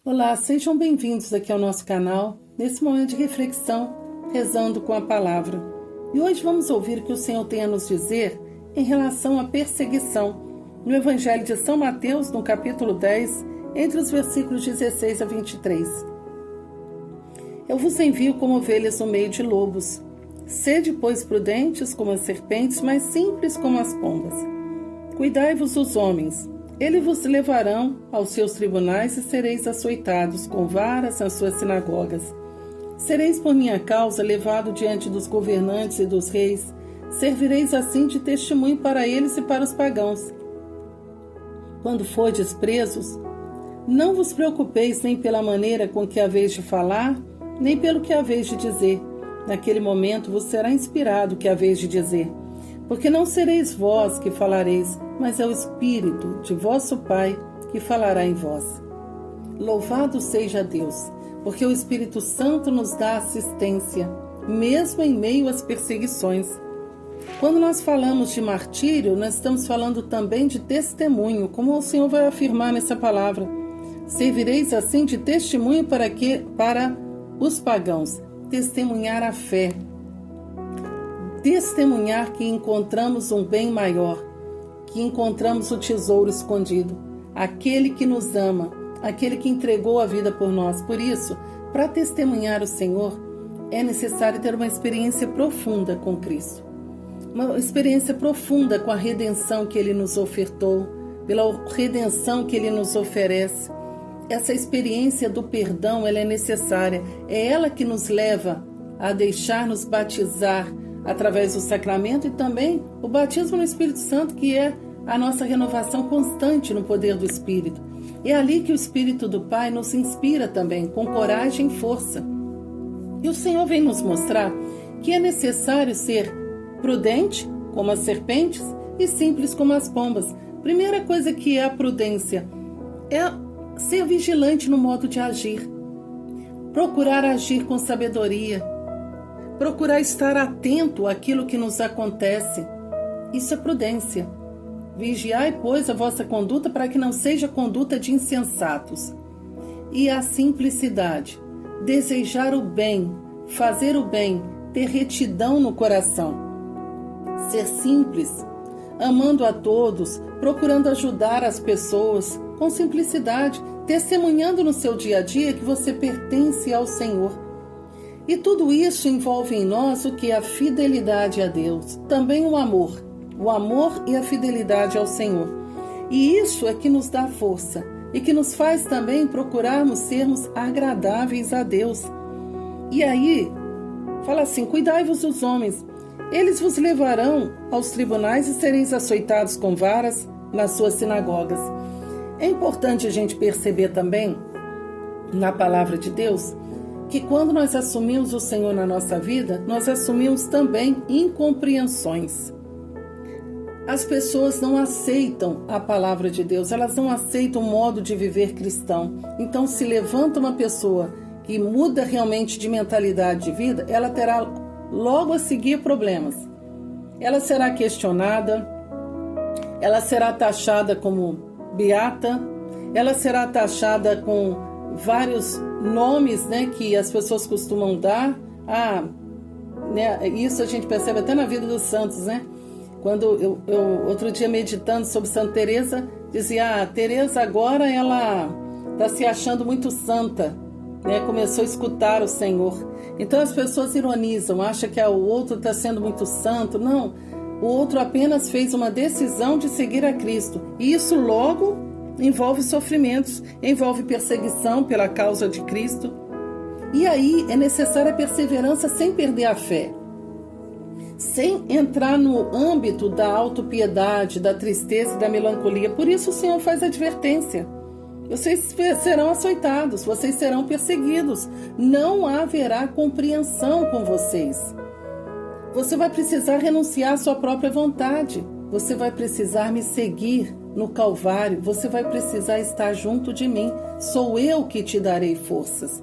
Olá, sejam bem-vindos aqui ao nosso canal, nesse momento de reflexão, rezando com a palavra. E hoje vamos ouvir o que o Senhor tem a nos dizer em relação à perseguição, no Evangelho de São Mateus, no capítulo 10, entre os versículos 16 a 23. Eu vos envio como ovelhas no meio de lobos. Sede, pois, prudentes como as serpentes, mas simples como as pombas. Cuidai-vos dos homens. Eles vos levarão aos seus tribunais e sereis açoitados com varas nas suas sinagogas. Sereis por minha causa levado diante dos governantes e dos reis. Servireis assim de testemunho para eles e para os pagãos. Quando fordes presos, não vos preocupeis nem pela maneira com que haveis de falar, nem pelo que haveis de dizer. Naquele momento vos será inspirado o que haveis de dizer. Porque não sereis vós que falareis, mas é o Espírito de vosso Pai que falará em vós. Louvado seja Deus, porque o Espírito Santo nos dá assistência, mesmo em meio às perseguições. Quando nós falamos de martírio, nós estamos falando também de testemunho, como o Senhor vai afirmar nessa palavra. Servireis assim de testemunho para os pagãos, testemunhar a fé. Testemunhar que encontramos um bem maior, que encontramos o tesouro escondido, aquele que nos ama, aquele que entregou a vida por nós. Por isso, para testemunhar o Senhor, é necessário ter uma experiência profunda com Cristo. Uma experiência profunda com a redenção que Ele nos ofertou, pela redenção que Ele nos oferece. Essa experiência do perdão, ela é necessária. É ela que nos leva a deixar-nos batizar através do sacramento e também o batismo no Espírito Santo, que é a nossa renovação constante no poder do Espírito. É ali que o Espírito do Pai nos inspira também, com coragem e força. E o Senhor vem nos mostrar que é necessário ser prudente, como as serpentes, e simples como as pombas. Primeira coisa que é a prudência é ser vigilante no modo de agir. Procurar agir com sabedoria. Procurar estar atento àquilo que nos acontece. Isso é prudência. Vigiai, pois, a vossa conduta para que não seja conduta de insensatos. E a simplicidade. Desejar o bem, fazer o bem, ter retidão no coração. Ser simples, amando a todos, procurando ajudar as pessoas, com simplicidade, testemunhando no seu dia a dia que você pertence ao Senhor. E tudo isso envolve em nós o que é a fidelidade a Deus, também o amor e a fidelidade ao Senhor. E isso é que nos dá força e que nos faz também procurarmos sermos agradáveis a Deus. E aí, fala assim, cuidai-vos dos homens, eles vos levarão aos tribunais e sereis açoitados com varas nas suas sinagogas. É importante a gente perceber também, na palavra de Deus, que quando nós assumimos o Senhor na nossa vida, nós assumimos também incompreensões. As pessoas não aceitam a palavra de Deus, elas não aceitam o modo de viver cristão. Então, se levanta uma pessoa que muda realmente de mentalidade de vida, ela terá logo a seguir problemas. Ela será questionada, ela será taxada como beata, ela será taxada com vários nomes, que as pessoas costumam dar. Isso a gente percebe até na vida dos santos, Quando eu outro dia meditando sobre Santa Teresa, dizia, Teresa agora ela está se achando muito santa, começou a escutar o Senhor. Então as pessoas ironizam, acham que o outro está sendo muito santo. Não, o outro apenas fez uma decisão de seguir a Cristo. E isso logo envolve sofrimentos, envolve perseguição pela causa de Cristo. E aí é necessária a perseverança sem perder a fé, sem entrar no âmbito da autopiedade, da tristeza e da melancolia. Por isso o Senhor faz advertência. Vocês serão açoitados, vocês serão perseguidos. Não haverá compreensão com vocês. Você vai precisar renunciar à sua própria vontade. Você vai precisar me seguir no Calvário. Você vai precisar estar junto de mim. Sou eu que te darei forças.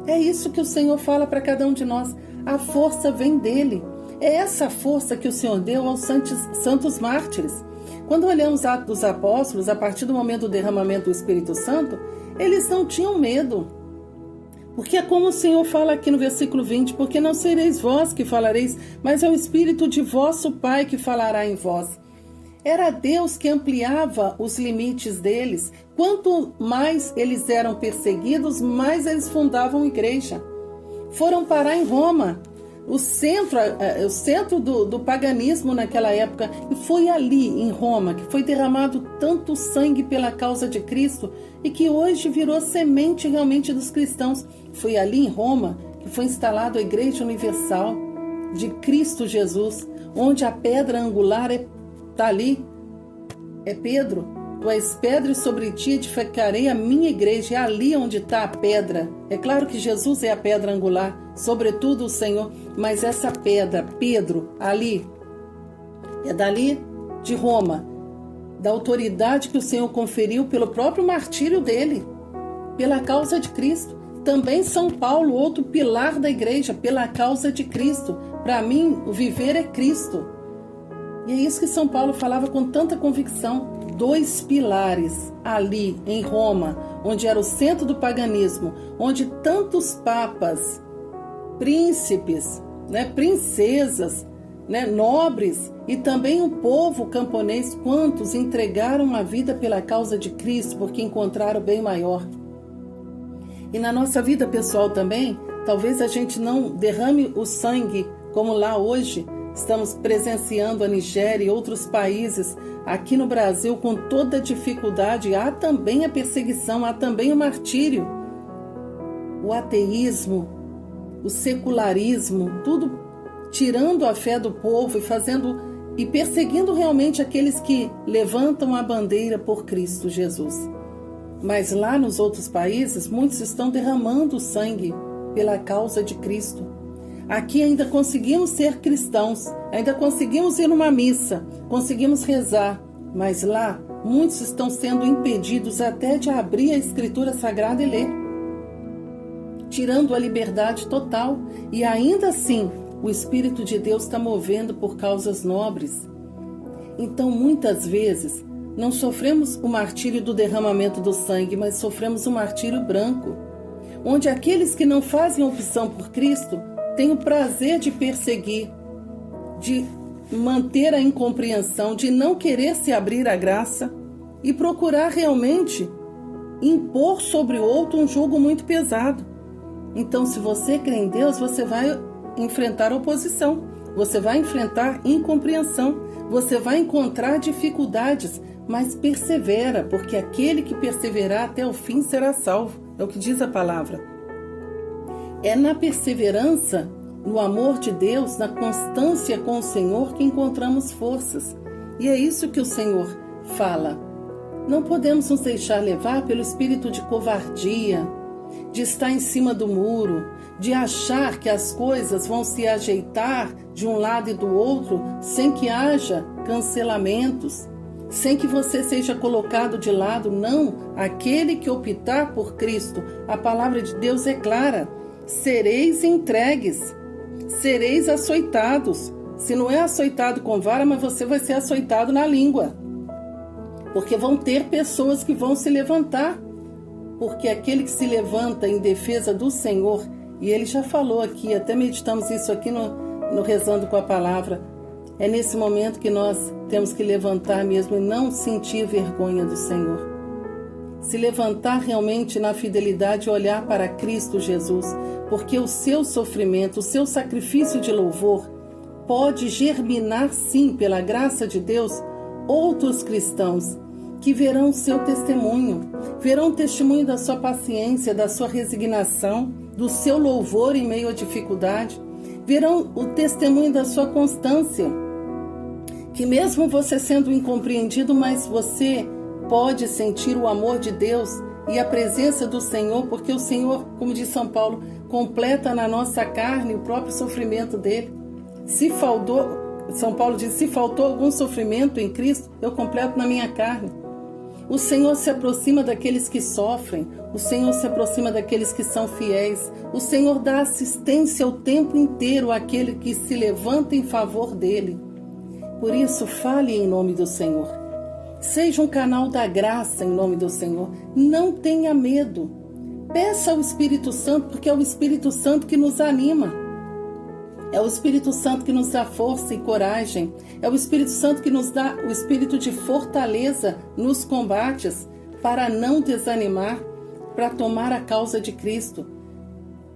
É isso que o Senhor fala para cada um de nós. A força vem dele. É essa força que o Senhor deu aos santos mártires. Quando olhamos Atos dos Apóstolos, a partir do momento do derramamento do Espírito Santo, Eles não tinham medo. Porque é como o Senhor fala aqui no versículo 20, porque não sereis vós que falareis, mas é o Espírito de vosso Pai que falará em vós. Era Deus que ampliava os limites deles. Quanto mais eles eram perseguidos, mais eles fundavam igreja. Foram parar em Roma, o centro do paganismo naquela época. E foi ali, em Roma, que foi derramado tanto sangue pela causa de Cristo e que hoje virou semente realmente dos cristãos. Foi ali em Roma que foi instalada a Igreja Universal de Cristo Jesus, onde a pedra angular está ali, é Pedro. Tu és pedra e sobre ti edificarei a minha igreja. É ali onde está a pedra. É claro que Jesus é a pedra angular, sobretudo o Senhor, mas essa pedra, Pedro, ali, é dali de Roma, da autoridade que o Senhor conferiu pelo próprio martírio dele, pela causa de Cristo. Também São Paulo, outro pilar da igreja, pela causa de Cristo. Para mim, o viver é Cristo. E é isso que São Paulo falava com tanta convicção. 2 pilares ali em Roma, onde era o centro do paganismo, onde tantos papas, príncipes, princesas, nobres e também o povo camponês, quantos entregaram a vida pela causa de Cristo, porque encontraram o bem maior. E na nossa vida pessoal também, talvez a gente não derrame o sangue como lá hoje. Estamos presenciando a Nigéria e outros países. Aqui no Brasil, com toda a dificuldade, há também a perseguição, há também o martírio. O ateísmo, o secularismo, tudo tirando a fé do povo e perseguindo realmente aqueles que levantam a bandeira por Cristo Jesus. Mas lá nos outros países, muitos estão derramando sangue pela causa de Cristo. Aqui ainda conseguimos ser cristãos, ainda conseguimos ir numa missa, conseguimos rezar, mas lá muitos estão sendo impedidos até de abrir a Escritura Sagrada e ler, tirando a liberdade total. E ainda assim, o Espírito de Deus está movendo por causas nobres. Então, muitas vezes, não sofremos o martírio do derramamento do sangue, mas sofremos o martírio branco, onde aqueles que não fazem opção por Cristo têm o prazer de perseguir, de manter a incompreensão, de não querer se abrir à graça e procurar realmente impor sobre o outro um jugo muito pesado. Então, se você crê em Deus, você vai enfrentar oposição, você vai enfrentar incompreensão, você vai encontrar dificuldades, mas persevera, porque aquele que perseverar até o fim será salvo. É o que diz a palavra. É na perseverança, no amor de Deus, na constância com o Senhor que encontramos forças. E é isso que o Senhor fala. Não podemos nos deixar levar pelo espírito de covardia, de estar em cima do muro, de achar que as coisas vão se ajeitar de um lado e do outro sem que haja cancelamentos, sem que você seja colocado de lado. Não, aquele que optar por Cristo, a palavra de Deus é clara. Sereis entregues, sereis açoitados. Se não é açoitado com vara, mas você vai ser açoitado na língua. Porque vão ter pessoas que vão se levantar. Porque aquele que se levanta em defesa do Senhor, e ele já falou aqui, até meditamos isso aqui no Rezando com a Palavra, é nesse momento que nós temos que levantar mesmo e não sentir vergonha do Senhor. Se levantar realmente na fidelidade e olhar para Cristo Jesus, porque o seu sofrimento, o seu sacrifício de louvor pode germinar sim, pela graça de Deus, outros cristãos que verão o seu testemunho, verão o testemunho da sua paciência, da sua resignação, do seu louvor em meio à dificuldade, verão o testemunho da sua constância, que mesmo você sendo incompreendido, mas você pode sentir o amor de Deus e a presença do Senhor, porque o Senhor, como diz São Paulo, completa na nossa carne o próprio sofrimento dele. São Paulo diz, se faltou algum sofrimento em Cristo, eu completo na minha carne. O Senhor se aproxima daqueles que sofrem, o Senhor se aproxima daqueles que são fiéis, o Senhor dá assistência o tempo inteiro àquele que se levanta em favor dele. Por isso, fale em nome do Senhor. Seja um canal da graça em nome do Senhor. Não tenha medo. Peça ao Espírito Santo, porque é o Espírito Santo que nos anima. É o Espírito Santo que nos dá força e coragem. É o Espírito Santo que nos dá o espírito de fortaleza nos combates, para não desanimar, para tomar a causa de Cristo.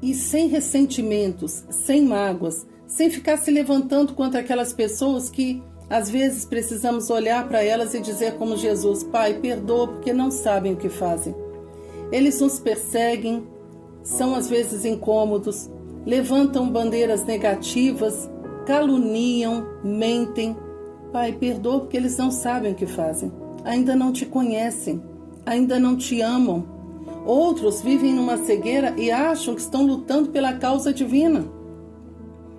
E sem ressentimentos, sem mágoas, sem ficar se levantando contra aquelas pessoas que às vezes precisamos olhar para elas e dizer como Jesus: Pai, perdoa porque não sabem o que fazem. Eles nos perseguem, são às vezes incômodos, levantam bandeiras negativas, caluniam, mentem. Pai, perdoa porque eles não sabem o que fazem. Ainda não te conhecem, ainda não te amam. Outros vivem numa cegueira e acham que estão lutando pela causa divina.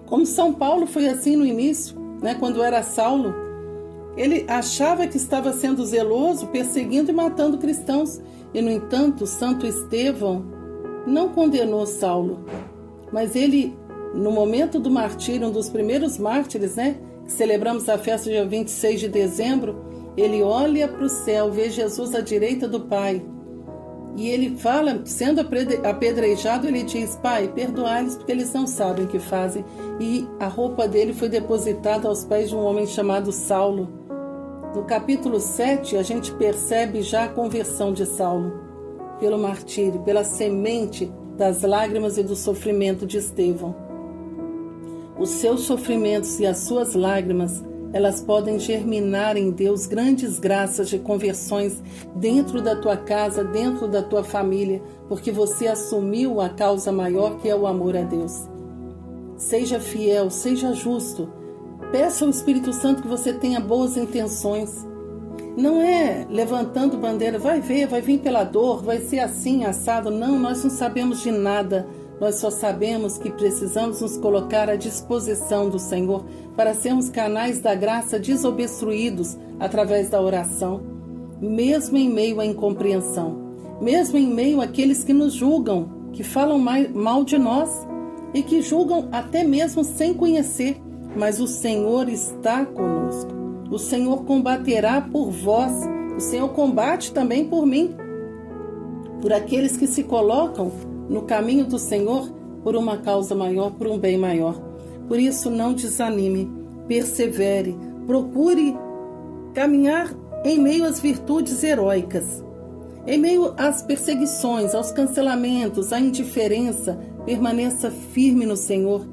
Como São Paulo foi assim no início, quando era Saulo. Ele achava que estava sendo zeloso, perseguindo e matando cristãos. E, no entanto, Santo Estevão não condenou Saulo. Mas ele, no momento do martírio, um dos primeiros mártires, que celebramos a festa dia 26 de dezembro, ele olha para o céu, vê Jesus à direita do Pai. E ele fala, sendo apedrejado, ele diz: Pai, perdoai-lhes porque eles não sabem o que fazem. E a roupa dele foi depositada aos pés de um homem chamado Saulo. No capítulo 7, a gente percebe já a conversão de Saulo pelo martírio, pela semente das lágrimas e do sofrimento de Estevão. Os seus sofrimentos e as suas lágrimas, elas podem germinar em Deus grandes graças de conversões dentro da tua casa, dentro da tua família, porque você assumiu a causa maior, que é o amor a Deus. Seja fiel, seja justo. Peça ao Espírito Santo que você tenha boas intenções. Não é levantando bandeira, vai vir pela dor, vai ser assim, assado. Não, nós não sabemos de nada. Nós só sabemos que precisamos nos colocar à disposição do Senhor para sermos canais da graça desobstruídos através da oração, mesmo em meio à incompreensão, mesmo em meio àqueles que nos julgam, que falam mal de nós e que julgam até mesmo sem conhecer. Mas o Senhor está conosco. O Senhor combaterá por vós. O Senhor combate também por mim, por aqueles que se colocam no caminho do Senhor por uma causa maior, por um bem maior. Por isso, não desanime, persevere, procure caminhar em meio às virtudes heróicas, em meio às perseguições, aos cancelamentos, à indiferença. Permaneça firme no Senhor,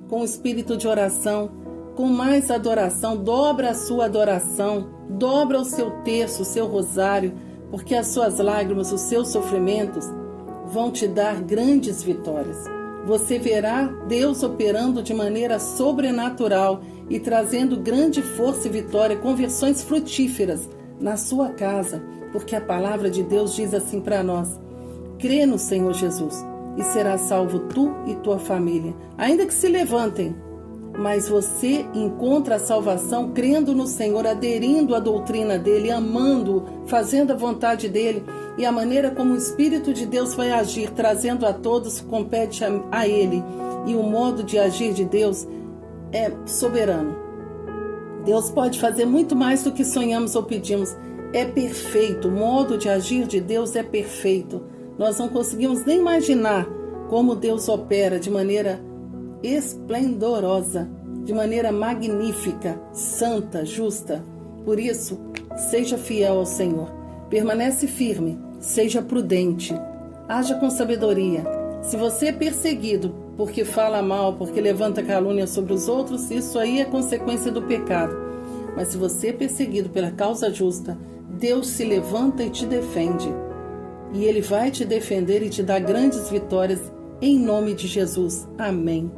com o espírito de oração, com mais adoração. Dobra a sua adoração, dobra o seu terço, o seu rosário, porque as suas lágrimas, os seus sofrimentos vão te dar grandes vitórias. Você verá Deus operando de maneira sobrenatural e trazendo grande força e vitória, conversões frutíferas na sua casa, porque a palavra de Deus diz assim para nós: crê no Senhor Jesus e serás salvo tu e tua família. Ainda que se levantem, mas você encontra a salvação crendo no Senhor, aderindo à doutrina dele, amando, fazendo a vontade dele. E a maneira como o Espírito de Deus vai agir, trazendo a todos, compete a ele. E o modo de agir de Deus é soberano. Deus pode fazer muito mais do que sonhamos ou pedimos. É perfeito, o modo de agir de Deus é perfeito. Nós não conseguimos nem imaginar como Deus opera de maneira esplendorosa, de maneira magnífica, santa, justa. Por isso, seja fiel ao Senhor. Permanece firme, seja prudente, haja com sabedoria. Se você é perseguido porque fala mal, porque levanta calúnia sobre os outros, isso aí é consequência do pecado. Mas se você é perseguido pela causa justa, Deus se levanta e te defende. E Ele vai te defender e te dar grandes vitórias em nome de Jesus. Amém.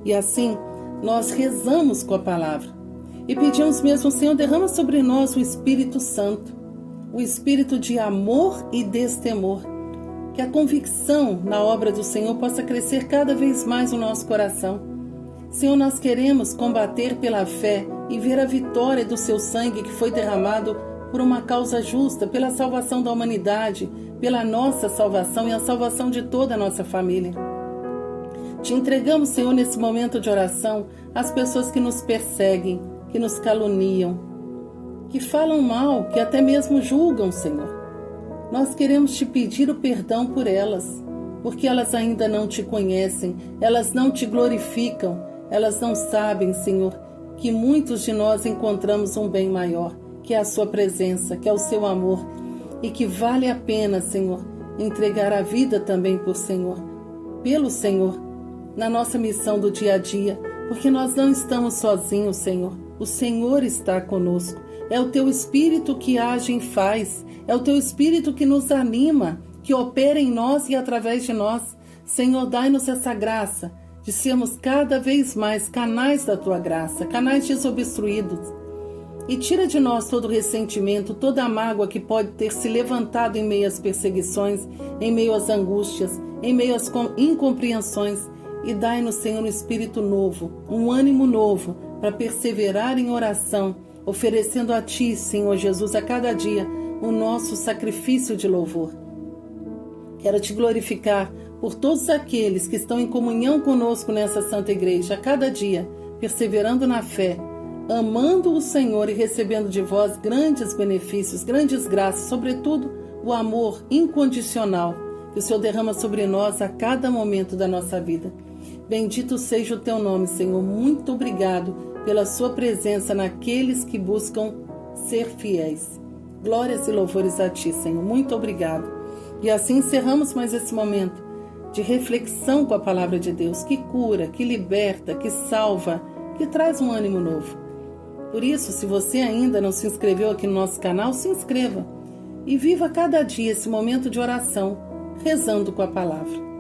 E assim, nós rezamos com a palavra e pedimos mesmo: Senhor, derrama sobre nós o Espírito Santo, o Espírito de amor e destemor, que a convicção na obra do Senhor possa crescer cada vez mais no nosso coração. Senhor, nós queremos combater pela fé e ver a vitória do seu sangue que foi derramado por uma causa justa, pela salvação da humanidade, pela nossa salvação e a salvação de toda a nossa família. Te entregamos, Senhor, nesse momento de oração, as pessoas que nos perseguem, que nos caluniam, que falam mal, que até mesmo julgam, Senhor. Nós queremos te pedir o perdão por elas, porque elas ainda não te conhecem, elas não te glorificam, elas não sabem, Senhor, que muitos de nós encontramos um bem maior, que é a sua presença, que é o seu amor, e que vale a pena, Senhor, entregar a vida também pelo Senhor, na nossa missão do dia a dia, porque nós não estamos sozinhos, Senhor. O Senhor está conosco. É o Teu Espírito que age e faz. É o Teu Espírito que nos anima, que opera em nós e através de nós. Senhor, dai-nos essa graça de sermos cada vez mais canais da Tua graça, canais desobstruídos. E tira de nós todo o ressentimento, toda a mágoa que pode ter se levantado em meio às perseguições, em meio às angústias, em meio às incompreensões. E dai-nos, Senhor, um espírito novo, um ânimo novo, para perseverar em oração, oferecendo a Ti, Senhor Jesus, a cada dia, o nosso sacrifício de louvor. Quero Te glorificar por todos aqueles que estão em comunhão conosco nessa Santa Igreja, a cada dia, perseverando na fé, amando o Senhor e recebendo de vós grandes benefícios, grandes graças, sobretudo o amor incondicional que o Senhor derrama sobre nós a cada momento da nossa vida. Bendito seja o Teu nome, Senhor. Muito obrigado pela Sua presença naqueles que buscam ser fiéis. Glórias e louvores a Ti, Senhor. Muito obrigado. E assim encerramos mais esse momento de reflexão com a Palavra de Deus, que cura, que liberta, que salva, que traz um ânimo novo. Por isso, se você ainda não se inscreveu aqui no nosso canal, se inscreva e viva cada dia esse momento de oração, rezando com a Palavra.